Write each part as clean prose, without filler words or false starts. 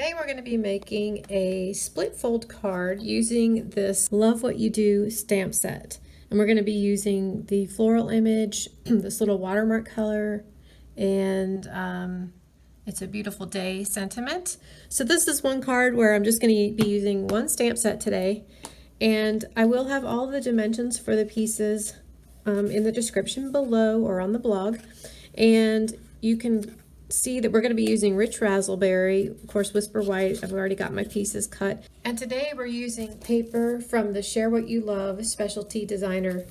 Today we're going to be making a split fold card using this Love What You Do stamp set. And we're going to be using the floral image, this little watermark color, and it's a beautiful day sentiment. So this is one card where I'm just going to be using one stamp set today. And I will have all the dimensions for the pieces in the description below or on the blog. And you can see that we're going to be using rich raspberry, of course Whisper White. I've already got my pieces cut. And today we're using paper from the Share What You Love Specialty Designer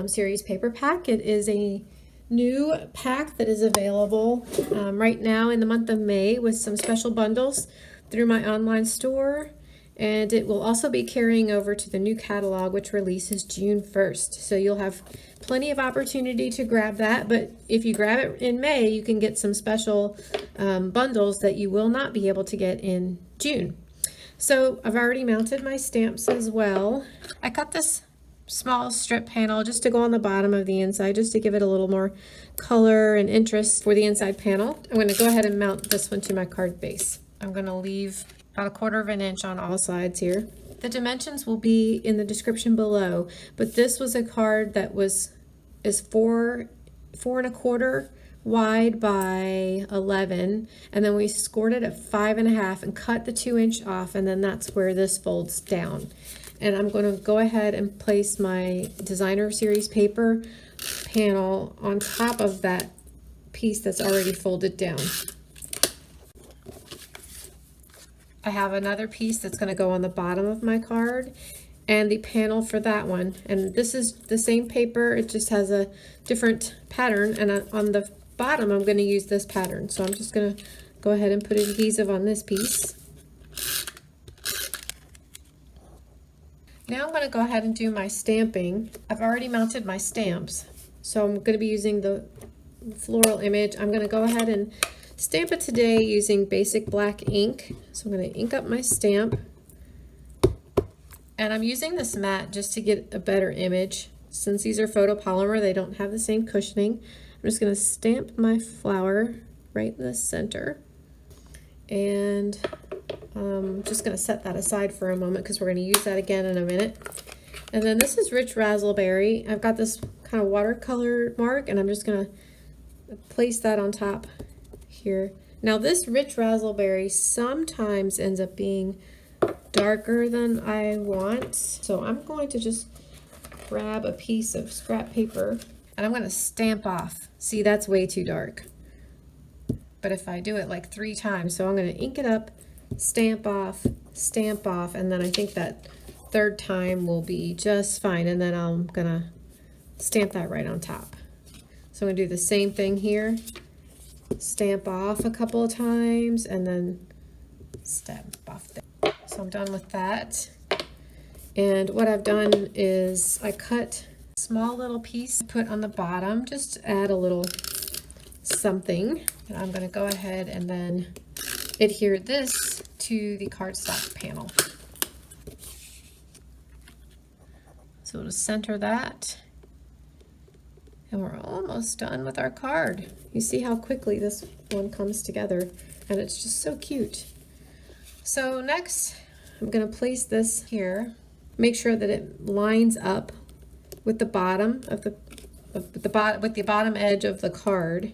series paper pack. It is a new pack that is available right now in the month of May with some special bundles through my online store. And it will also be carrying over to the new catalog, which releases June 1st. So you'll have plenty of opportunity to grab that. But if you grab it in May, you can get some special bundles that you will not be able to get in June. So I've already mounted my stamps as well. I cut this small strip panel just to go on the bottom of the inside, just to give it a little more color and interest for the inside panel. I'm going to go ahead and mount this one to my card base. I'm going to leave about 1/4 of an inch on all sides here. The dimensions will be in the description below, but this was a card that is 4 1/4 wide by 11, and then we scored it at 5 1/2 and cut the 2-inch off, and then that's where this folds down. And I'm going to go ahead and place my designer series paper panel on top of that piece that's already folded down. I have another piece that's going to go on the bottom of my card and the panel for that one. And this is the same paper, it just has a different pattern. And on the bottom, I'm going to use this pattern. So I'm just going to go ahead and put adhesive on this piece. Now I'm going to go ahead and do my stamping. I've already mounted my stamps. So I'm going to be using the floral image. I'm going to go ahead and stamp it today using basic black ink. So I'm going to ink up my stamp. And I'm using this mat just to get a better image. Since these are photopolymer, they don't have the same cushioning. I'm just going to stamp my flower right in the center. And I'm just going to set that aside for a moment because we're going to use that again in a minute. And then this is rich raspberry. I've got this kind of watercolor mark, and I'm just going to place that on top here. Now this rich raspberry sometimes ends up being darker than I want, so I'm going to just grab a piece of scrap paper and I'm going to stamp off. See, that's way too dark, but if I do it like 3 times, so I'm going to ink it up, stamp off, and then I think that 3rd time will be just fine, and then I'm going to stamp that right on top. So I'm going to do the same thing here. Stamp off a couple of times and then stamp off there. So I'm done with that. And what I've done is I cut a small little piece, put on the bottom, just to add a little something. And I'm going to go ahead and then adhere this to the cardstock panel. So we'll just center that. And we're almost done with our card. You see how quickly this one comes together, and it's just so cute. So next, I'm going to place this here. Make sure that it lines up with the bottom of the bottom edge of the card,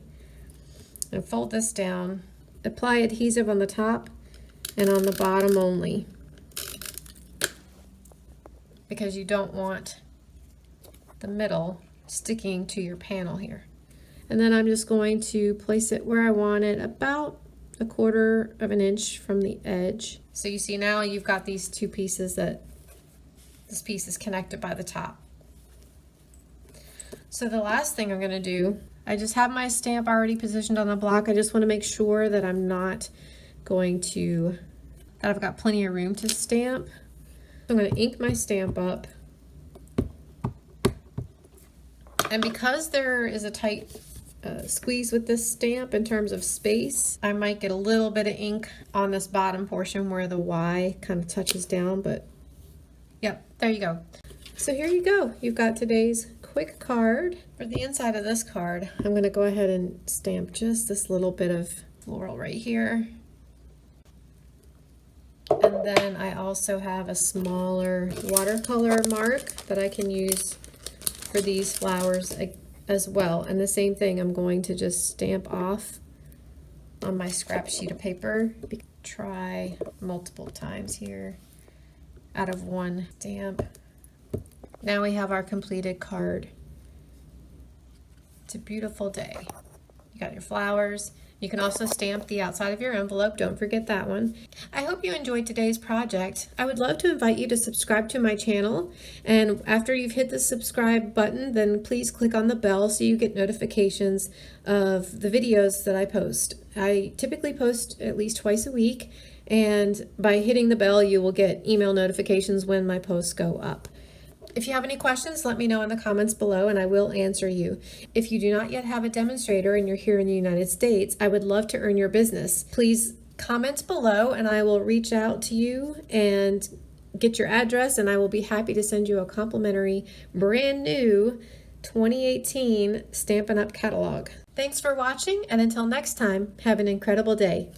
and fold this down. Apply adhesive on the top and on the bottom only, because you don't want the middle sticking to your panel here. And then I'm just going to place it where I want it, about 1/4 of an inch from the edge. So you see now you've got these 2 pieces that this piece is connected by the top. So the last thing I'm going to do, I just have my stamp already positioned on the block. I just want to make sure that I'm not going to, that I've got plenty of room to stamp. So I'm going to ink my stamp up. And because there is a tight squeeze with this stamp in terms of space, I might get a little bit of ink on this bottom portion where the Y kind of touches down, but yep, there you go. So here you go. You've got today's quick card. For the inside of this card, I'm going to go ahead and stamp just this little bit of floral right here. Then I also have a smaller watercolor mark that I can use for these flowers as well. And the same thing, I'm going to just stamp off on my scrap sheet of paper. Try multiple times here out of one stamp. Now we have our completed card. It's a beautiful day. You got your flowers. You can also stamp the outside of your envelope. Don't forget that one. I hope you enjoyed today's project. I would love to invite you to subscribe to my channel. And after you've hit the subscribe button, then please click on the bell so you get notifications of the videos that I post. I typically post at least twice a week. And by hitting the bell, you will get email notifications when my posts go up. If you have any questions, let me know in the comments below and I will answer you. If you do not yet have a demonstrator and you're here in the United States, I would love to earn your business. Please comment below and I will reach out to you and get your address, and I will be happy to send you a complimentary brand new 2018 Stampin' Up catalog. Thanks for watching, and until next time, have an incredible day.